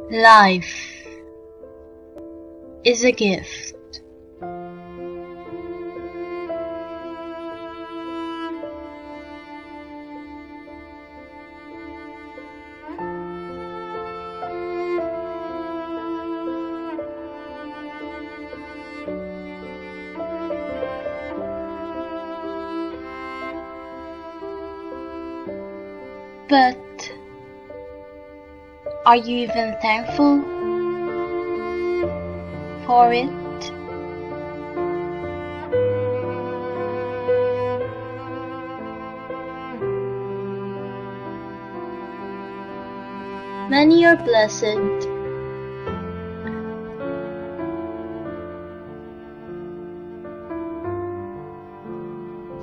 Life is a gift. But are you even thankful for it? Many are blessed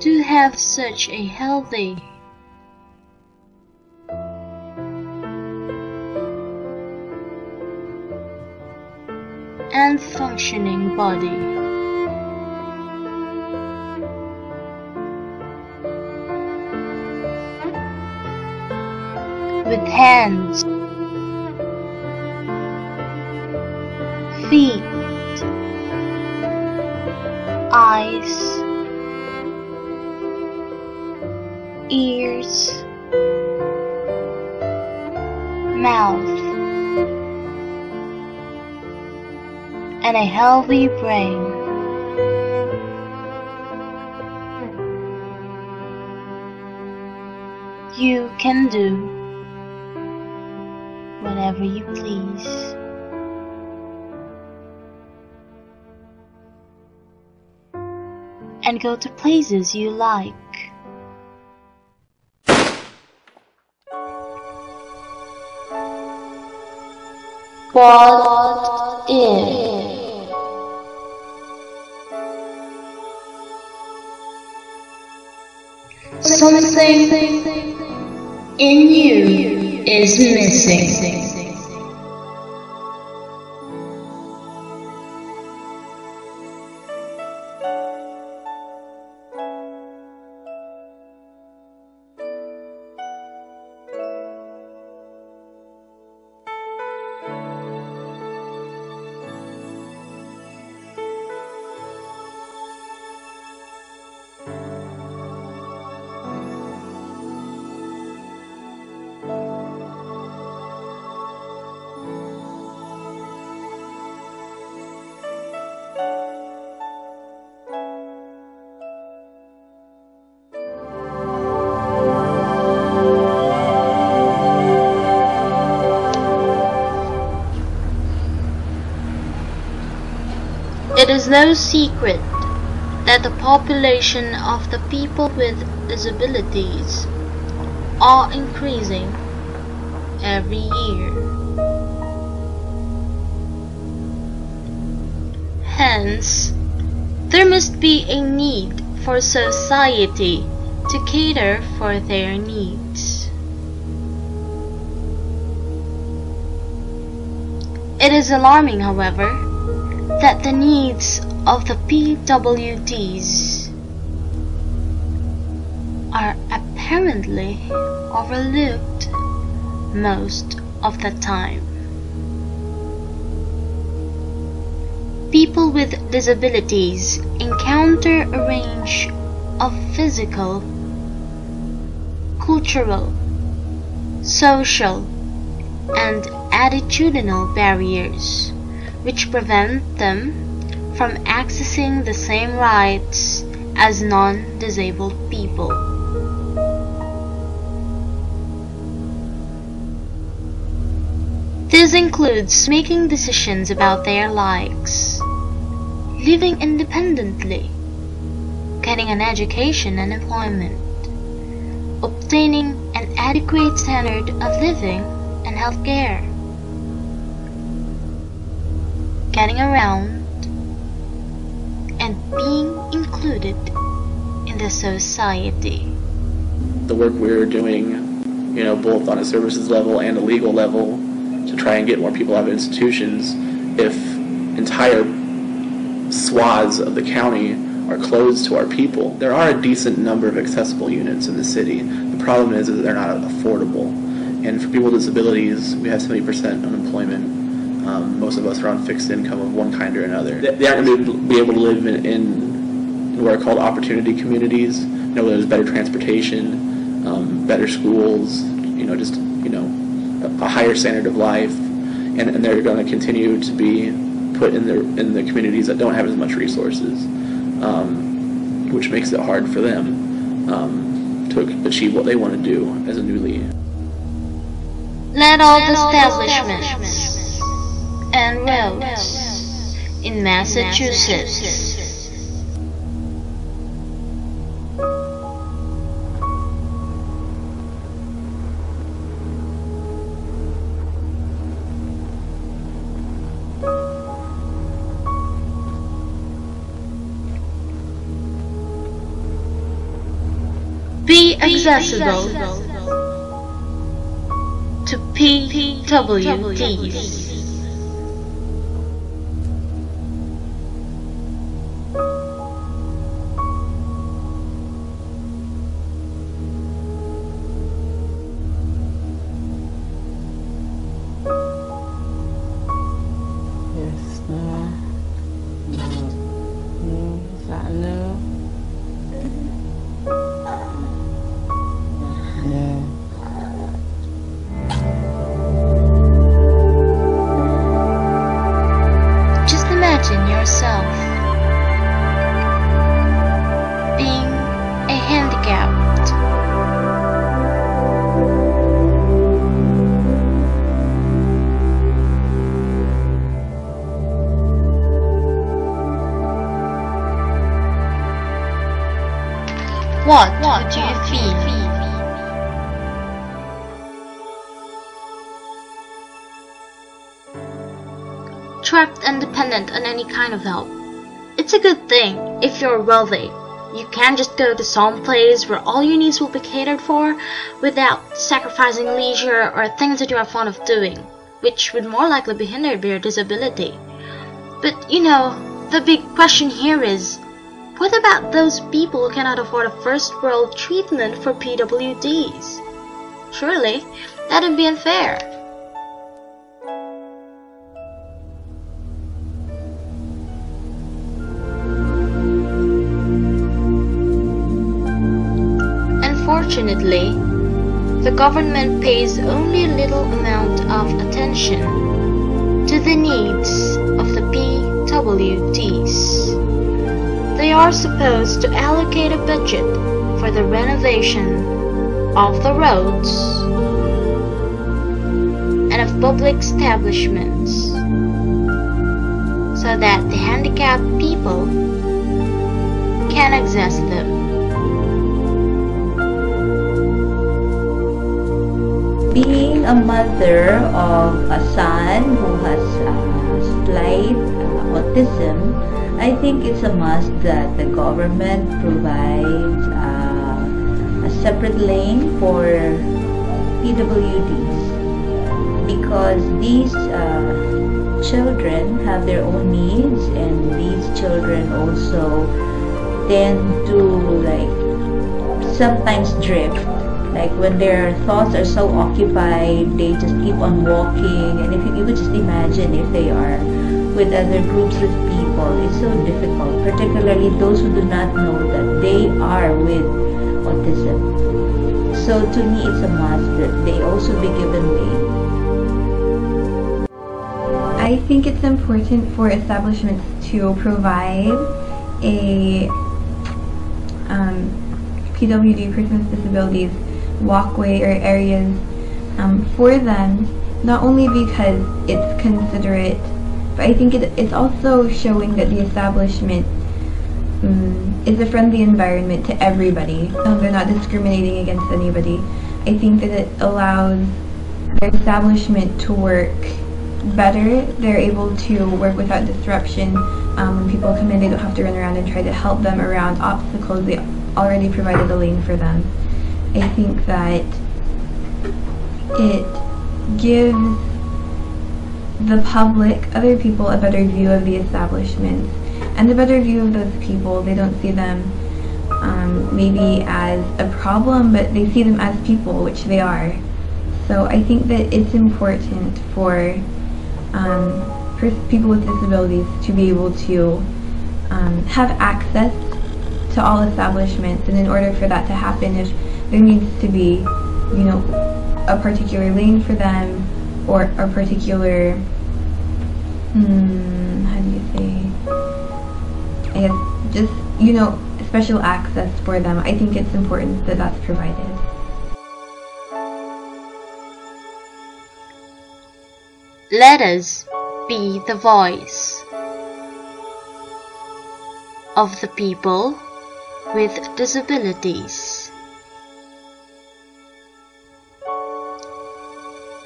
to have such a healthy and functioning body. With hands, feet, eyes, ears, mouth, and a healthy brain. You can do whatever you please. And go to places you like. What if? Something in you is missing. It is no secret that the population of the people with disabilities are increasing every year. Hence, there must be a need for society to cater for their needs. It is alarming, however, that the needs of the PWDs are apparently overlooked most of the time. People with disabilities encounter a range of physical, cultural, social, and attitudinal barriers which prevent them from accessing the same rights as non-disabled people. This includes making decisions about their lives, living independently, getting an education and employment, obtaining an adequate standard of living and health care, getting around, and being included in the society. The work we're doing, both on a services level and a legal level to try and get more people out of institutions, if entire swaths of the county are closed to our people. There are a decent number of accessible units in the city. The problem is that they're not affordable. And for people with disabilities, we have 70% unemployment. Most of us are on fixed income of one kind or another. They aren't going to be able to live in what are called opportunity communities, where there's better transportation, better schools, just a higher standard of life, and they're going to continue to be put in the communities that don't have as much resources, which makes it hard for them to achieve what they want to do as a newly. Let all establishments and roads in Massachusetts be accessible to PWDs. Just imagine yourself being a handicapped. What would you feel? Trapped and dependent on any kind of help. It's a good thing if you're wealthy. You can just go to some place where all your needs will be catered for without sacrificing leisure or things that you are fond of doing, which would more likely be hindered by your disability. But the big question here is, what about those people who cannot afford a first world treatment for PWDs? Surely, that would be unfair. Unfortunately, the government pays only a little amount of attention to the needs of the PWDs. They are supposed to allocate a budget for the renovation of the roads and of public establishments so that the handicapped people can access them. Being a mother of a son who has slight autism, I think it's a must that the government provides a separate lane for PWDs, because these children have their own needs, and these children also tend to sometimes drift. Like when their thoughts are so occupied, they just keep on walking, and if you could just imagine if they are with other groups of people, it's so difficult, particularly those who do not know that they are with autism. So to me, it's a must that they also be given lane. I think it's important for establishments to provide a PWD, persons with disabilities, walkway or areas for them, not only because it's considerate, but I think it's also showing that the establishment is a friendly environment to everybody. They're not discriminating against anybody. I think that it allows their establishment to work better. They're able to work without disruption. When people come in, they don't have to run around and try to help them around obstacles. They already provided a lane for them. I think that it gives the public, other people, a better view of the establishments and a better view of those people. They don't see them maybe as a problem, but they see them as people, which they are. So I think that it's important for people with disabilities to be able to have access to all establishments, and in order for that to happen, if there needs to be, you know, a particular lane for them, or a particular, how do you say, I guess, just, you know, special access for them, I think it's important that that's provided. Let us be the voice of the people with disabilities.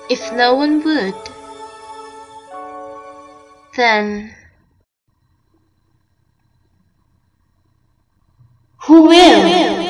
If no one would, then who will?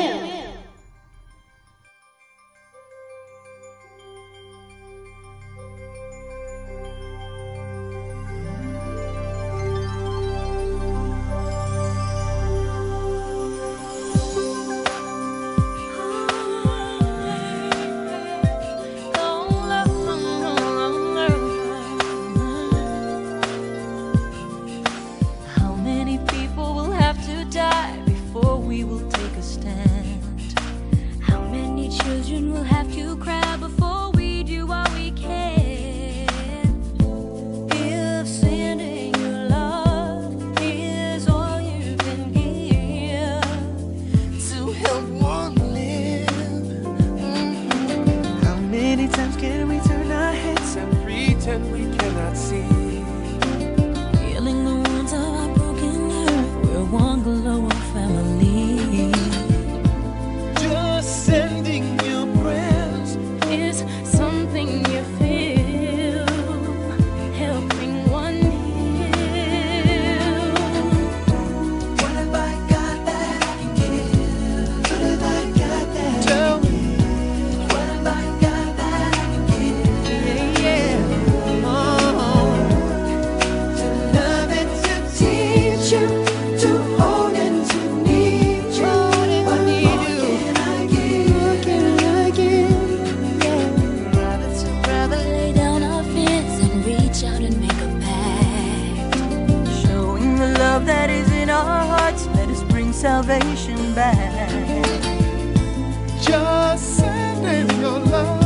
We cannot see. Healing the wounds of our broken earth. We're one global family. Just sending you prayers is something you feel. Helping one heal. What have I got that I can give? What have I got that? Tell me. What have I got that I can give? Yeah. That is in our hearts, let us bring salvation back. Just send in your love.